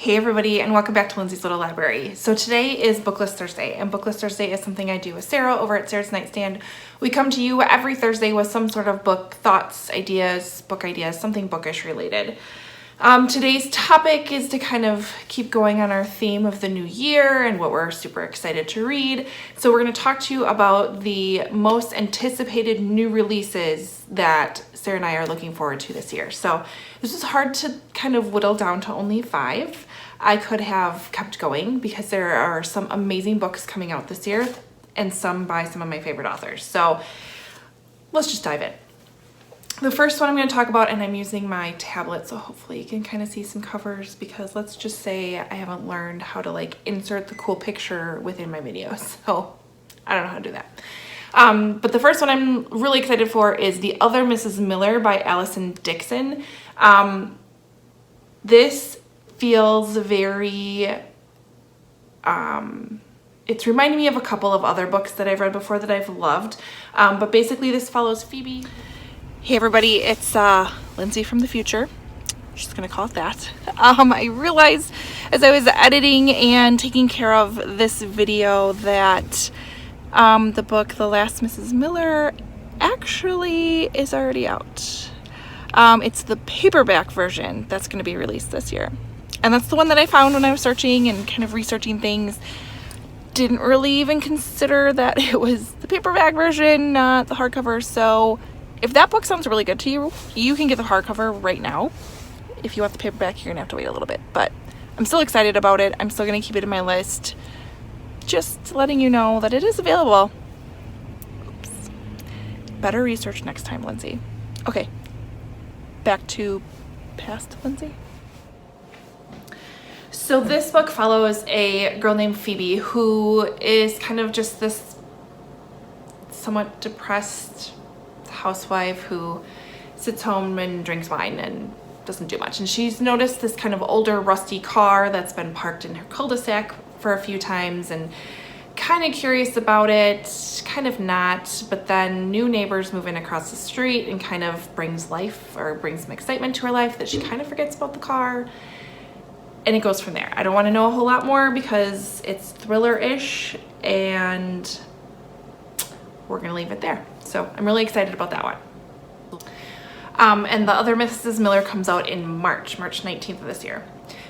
Hey everybody, and welcome back to Lindsey's Little Library. So today is BookList Thursday, and BookList Thursday is something I do with Sarah over at Sarah's Nightstand. We come to you every Thursday with some sort of book thoughts, ideas, something bookish related. Today's topic is to kind of keep going on our theme of the new year and what we're super excited to read. So we're going to talk to you about the most anticipated new releases that Sarah and I are looking forward to this year. So this was hard to kind of whittle down to only 5. I could have kept going because there are some amazing books coming out this year and some by some of my favorite authors. So let's just dive in. The first one I'm going to talk about, and I'm using my tablet, so hopefully you can kind of see some covers, because let's just say I haven't learned how to like insert the cool picture within my videos. So I don't know how to do that. But the first one I'm really excited for is The Other Mrs. Miller by Allison Dixon. This feels very, it's reminding me of a couple of other books that I've read before that I've loved. But basically this follows Phoebe. Hey everybody, it's Lindsey from the future. I'm just gonna call it that. I realized as I was editing and taking care of this video that the book The Last Mrs. Miller actually is already out. It's the paperback version that's going to be released this year. And that's the one that I found when I was searching and kind of researching things. Didn't really even consider that it was the paperback version, not the hardcover. So if that book sounds really good to you, you can get the hardcover right now. If you want the paperback, you're going to have to wait a little bit. But I'm still excited about it. I'm still going to keep it in my list. Just letting you know that it is available. Oops. Better research next time, Lindsey. Okay. Back to past Lindsey. So this book follows a girl named Phoebe who is kind of just this somewhat depressed housewife who sits home and drinks wine and doesn't do much. And she's noticed this kind of older rusty car that's been parked in her cul-de-sac for a few times and kind of curious about it, kind of not, but then new neighbors move in across the street and kind of brings some excitement to her life that she kind of forgets about the car, and it goes from there. I don't want to know a whole lot more because it's thriller-ish and we're gonna leave it there. So I'm really excited about that one. And The Other Mrs. Miller comes out in March 19th of this year.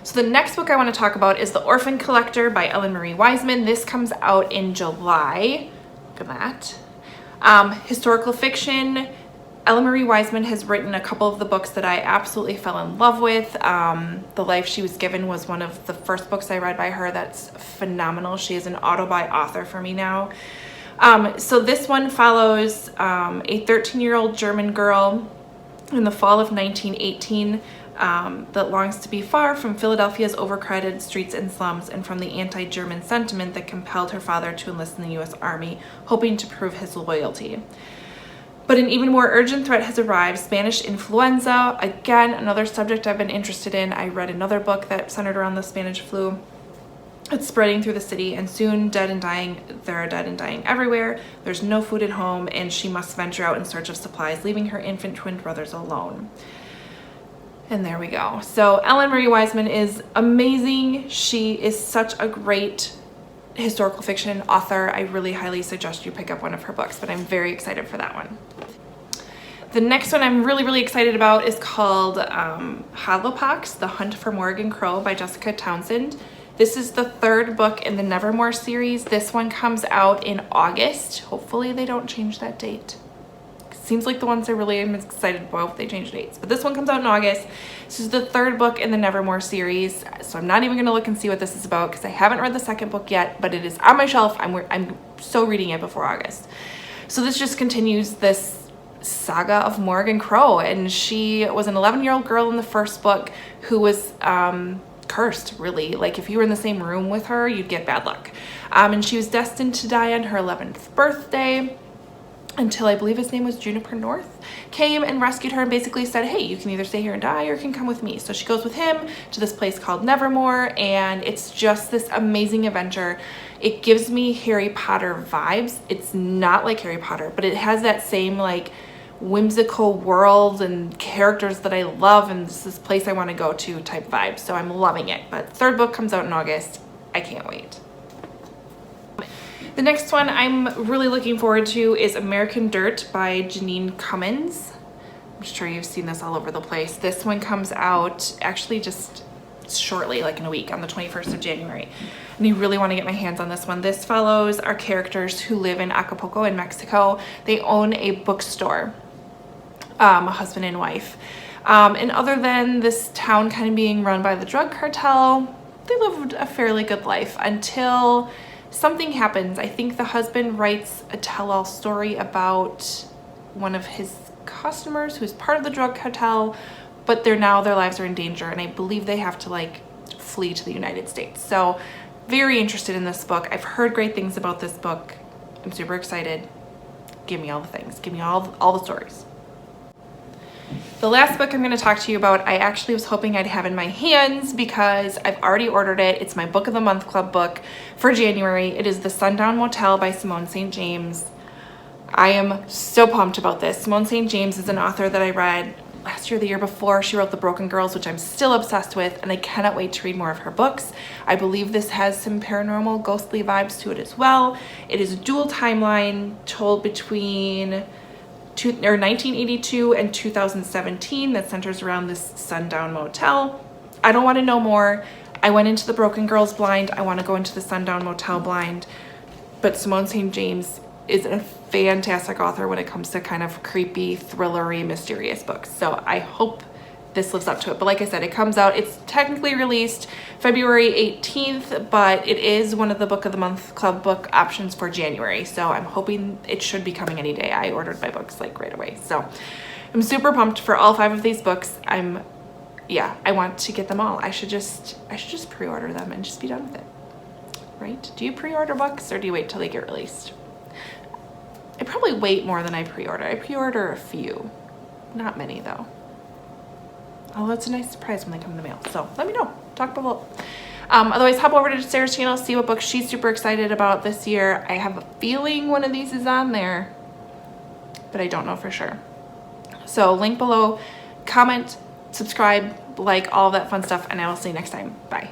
So the next book I want to talk about is The Orphan Collector by Ellen Marie Wiseman. This comes out in July. Look at that. Historical fiction. Ellen Marie Wiseman has written a couple of the books that I absolutely fell in love with. The Life She Was Given was one of the first books I read by her. That's phenomenal. She is an auto-buy author for me now. So this one follows a 13-year-old German girl in the fall of 1918 that longs to be far from Philadelphia's overcrowded streets and slums and from the anti-German sentiment that compelled her father to enlist in the U.S. Army, hoping to prove his loyalty. But an even more urgent threat has arrived: Spanish influenza. Again, another subject I've been interested in. I read another book that centered around the Spanish flu. It's spreading through the city, and soon there are dead and dying everywhere. There's no food at home, and she must venture out in search of supplies, leaving her infant twin brothers alone. And there we go. So Ellen Marie Wiseman is amazing. She is such a great historical fiction author. I really highly suggest you pick up one of her books, but I'm very excited for that one. The next one I'm really excited about is called Hollowpox, The Hunt for Morgan Crow by Jessica Townsend. This is the 3rd book in the Nevermore series. This one comes out in August. Hopefully they don't change that date. Seems like the ones I really am excited about, they change dates. But this one comes out in August. This is the 3rd book in the Nevermore series. So I'm not even going to look and see what this is about because I haven't read the 2nd book yet, but it is on my shelf. I'm so reading it before August. So this just continues this saga of Morgan Crow, and she was an 11-year-old girl in the 1st book who was cursed, really. Like if you were in the same room with her, you'd get bad luck. And she was destined to die on her 11th birthday until I believe his name was Juniper North came and rescued her and basically said, hey, you can either stay here and die or you can come with me. So she goes with him to this place called Nevermore, and it's just this amazing adventure. It gives me Harry Potter vibes. It's not like Harry Potter, but it has that same like whimsical world and characters that I love, and this is a place I want to go to type vibe. So I'm loving it. But third book comes out in August. I can't wait. The next one I'm really looking forward to is American Dirt by Janine Cummins. I'm sure you've seen this all over the place. This one comes out actually just shortly, like in a week, on the 21st of January. And I really want to get my hands on this one. This follows our characters who live in Acapulco in Mexico. They own a bookstore, a husband and wife. And other than this town kind of being run by the drug cartel, they lived a fairly good life until something happens. I think the husband writes a tell-all story about one of his customers who's part of the drug cartel, but their lives are in danger, and I believe they have to like flee to the United States. So very interested in this book. I've heard great things about this book. I'm super excited. Give me all the things. Give me all the stories. The last book I'm going to talk to you about, I actually was hoping I'd have in my hands because I've already ordered it. It's my Book of the Month Club book for January. It is The Sundown Motel by Simone St. James. I am so pumped about this. Simone St. James is an author that I read last year, the year before. She wrote The Broken Girls, which I'm still obsessed with, and I cannot wait to read more of her books. I believe this has some paranormal, ghostly vibes to it as well. It is a dual timeline told between 1982 and 2017 that centers around this Sundown Motel. I don't want to know more. I went into The Broken Girls blind. I want to go into the Sundown Motel blind. But Simone St. James is a fantastic author when it comes to kind of creepy, thrillery, mysterious books. So I hope this lives up to it. But like I said, it comes out, it's technically released February 18th, but it is one of the Book of the Month Club book options for January. So I'm hoping it should be coming any day. I ordered my books like right away. So I'm super pumped for all 5 of these books. I want to get them all. I should just pre-order them and just be done with it. Right? Do you pre-order books or do you wait till they get released? I probably wait more than I pre-order. I pre-order a few, not many though. Although it's a nice surprise when they come in the mail. So let me know. Talk below. Otherwise, hop over to Sarah's channel, see what book she's super excited about this year. I have a feeling one of these is on there, but I don't know for sure. So link below, comment, subscribe, like, all that fun stuff, and I will see you next time. Bye.